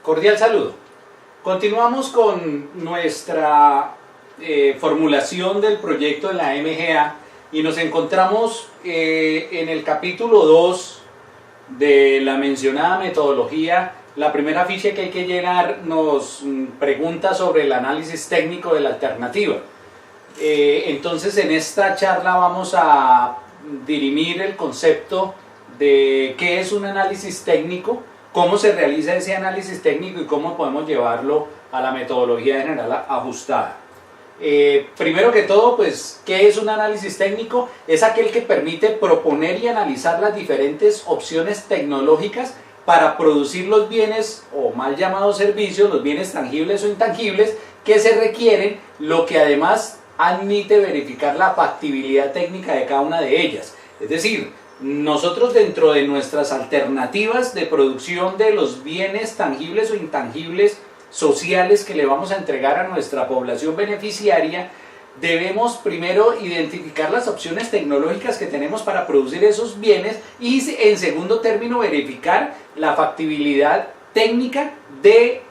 Cordial saludo. Continuamos con nuestra formulación del proyecto de la MGA y nos encontramos en el capítulo 2 de la mencionada metodología. La primera ficha que hay que llenar nos pregunta sobre el análisis técnico de la alternativa. Entonces en esta charla vamos a dirimir el concepto de qué es un análisis técnico, cómo se realiza ese análisis técnico y cómo podemos llevarlo a la metodología general ajustada. Primero que todo, pues, ¿qué es un análisis técnico? Es aquel que permite proponer y analizar las diferentes opciones tecnológicas para producir los bienes o mal llamados servicios, los bienes tangibles o intangibles que se requieren, lo que además admite verificar la factibilidad técnica de cada una de ellas. Es decir, nosotros dentro de nuestras alternativas de producción de los bienes tangibles o intangibles sociales que le vamos a entregar a nuestra población beneficiaria, debemos primero identificar las opciones tecnológicas que tenemos para producir esos bienes y en segundo término verificar la factibilidad técnica de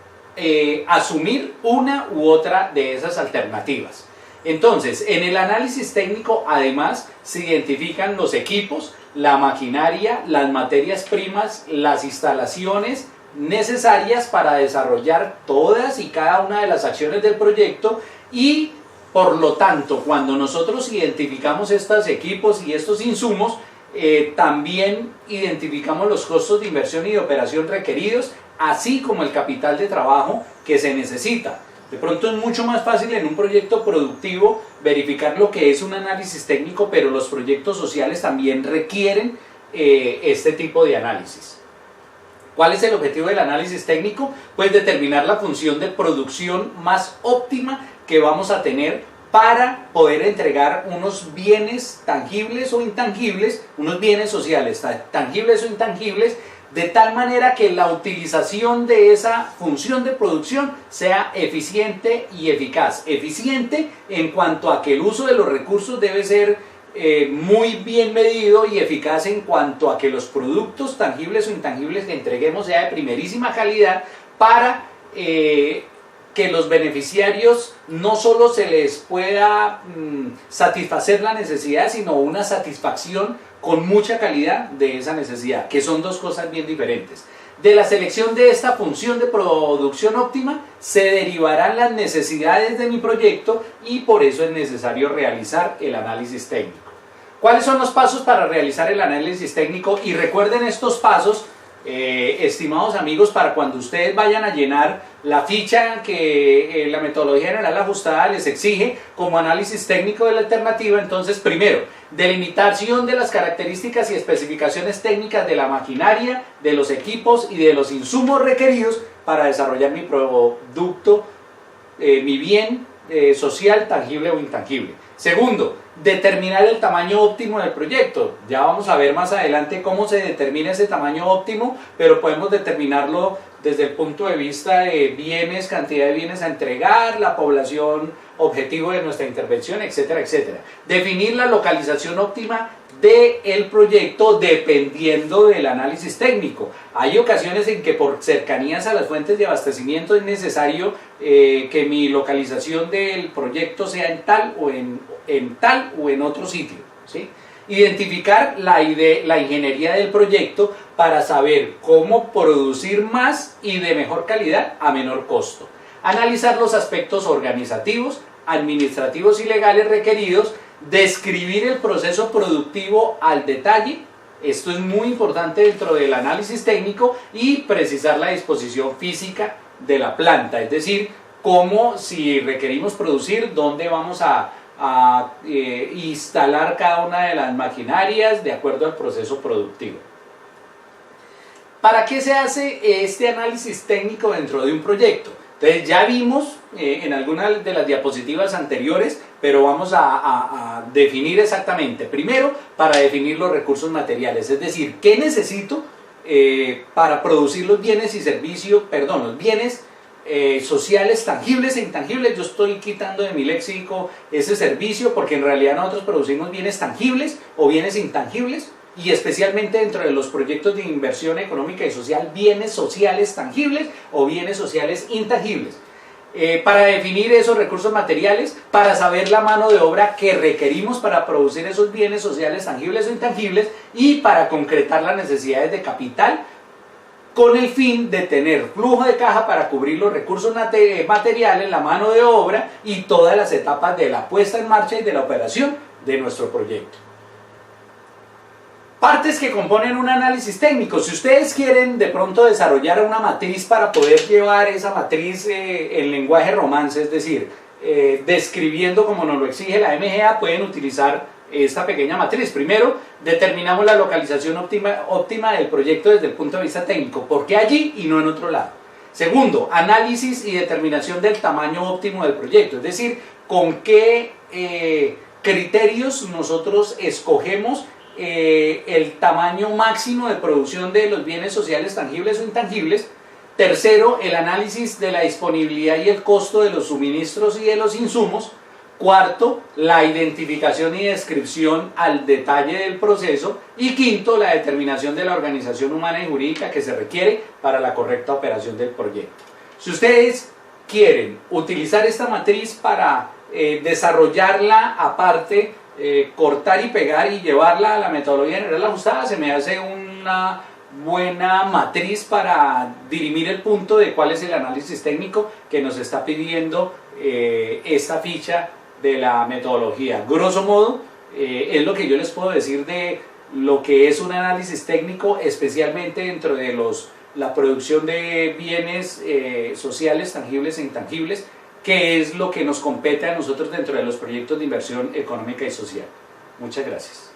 asumir una u otra de esas alternativas. Entonces, en el análisis técnico además se identifican los equipos, la maquinaria, las materias primas, las instalaciones necesarias para desarrollar todas y cada una de las acciones del proyecto y por lo tanto cuando nosotros identificamos estos equipos y estos insumos también identificamos los costos de inversión y de operación requeridos, así como el capital de trabajo que se necesita. De pronto es mucho más fácil en un proyecto productivo verificar lo que es un análisis técnico, pero los proyectos sociales también requieren este tipo de análisis. ¿Cuál es el objetivo del análisis técnico? Pues determinar la función de producción más óptima que vamos a tener para poder entregar unos bienes tangibles o intangibles, unos bienes sociales tangibles o intangibles, de tal manera que la utilización de esa función de producción sea eficiente y eficaz. Eficiente en cuanto a que el uso de los recursos debe ser muy bien medido y eficaz en cuanto a que los productos tangibles o intangibles que entreguemos sea de primerísima calidad para que los beneficiarios no solo se les pueda satisfacer la necesidad, sino una satisfacción con mucha calidad de esa necesidad, que son dos cosas bien diferentes. De la selección de esta función de producción óptima se derivarán las necesidades de mi proyecto y por eso es necesario realizar el análisis técnico. ¿Cuáles son los pasos para realizar el análisis técnico? Y recuerden estos pasos, estimados amigos, para cuando ustedes vayan a llenar la ficha que la metodología general ajustada les exige como análisis técnico de la alternativa. Entonces, primero, delimitación de las características y especificaciones técnicas de la maquinaria, de los equipos y de los insumos requeridos para desarrollar mi producto, mi bien social, tangible o intangible. Segundo, determinar el tamaño óptimo del proyecto. Ya vamos a ver más adelante cómo se determina ese tamaño óptimo, pero podemos determinarlo desde el punto de vista de bienes, cantidad de bienes a entregar, la población objetivo de nuestra intervención, etcétera, etcétera. Definir la localización óptima del proyecto dependiendo del análisis técnico. Hay ocasiones en que por cercanías a las fuentes de abastecimiento es necesario que mi localización del proyecto sea en tal o en otro sitio, ¿sí? Identificar la ingeniería del proyecto para saber cómo producir más y de mejor calidad a menor costo. Analizar los aspectos organizativos, administrativos y legales requeridos. Describir el proceso productivo al detalle, esto es muy importante dentro del análisis técnico, y precisar la disposición física de la planta, es decir, cómo, si requerimos producir, dónde vamos a instalar cada una de las maquinarias de acuerdo al proceso productivo. ¿Para qué se hace este análisis técnico dentro de un proyecto? Entonces ya vimos en algunas de las diapositivas anteriores, pero vamos a definir exactamente. Primero, para definir los recursos materiales, es decir, ¿qué necesito para producir los bienes y servicios, los bienes sociales tangibles e intangibles? Yo estoy quitando de mi léxico ese servicio porque en realidad nosotros producimos bienes tangibles o bienes intangibles. y especialmente dentro de los proyectos de inversión económica y social, bienes sociales tangibles o bienes sociales intangibles. Para definir esos recursos materiales, para saber la mano de obra que requerimos para producir esos bienes sociales tangibles o intangibles y para concretar las necesidades de capital con el fin de tener flujo de caja para cubrir los recursos materiales, la mano de obra y todas las etapas de la puesta en marcha y de la operación de nuestro proyecto. Partes que componen un análisis técnico. Si ustedes quieren de pronto desarrollar una matriz para poder llevar esa matriz en lenguaje romance, es decir, describiendo como nos lo exige la MGA, pueden utilizar esta pequeña matriz. Primero, determinamos la localización óptima del proyecto desde el punto de vista técnico. ¿Por qué allí y no en otro lado? Segundo, análisis y determinación del tamaño óptimo del proyecto, es decir, con qué criterios nosotros escogemos el tamaño máximo de producción de los bienes sociales tangibles o intangibles. Tercero, el análisis de la disponibilidad y el costo de los suministros y de los insumos. Cuarto, la identificación y descripción al detalle del proceso. Y quinto, la determinación de la organización humana y jurídica que se requiere para la correcta operación del proyecto. Si ustedes quieren utilizar esta matriz para desarrollarla aparte, cortar y pegar y llevarla a la metodología general ajustada, se me hace una buena matriz para dirimir el punto de cuál es el análisis técnico que nos está pidiendo esta ficha de la metodología. Grosso modo, es lo que yo les puedo decir de lo que es un análisis técnico, especialmente dentro de la producción de bienes sociales tangibles e intangibles, que es lo que nos compete a nosotros dentro de los proyectos de inversión económica y social. Muchas gracias.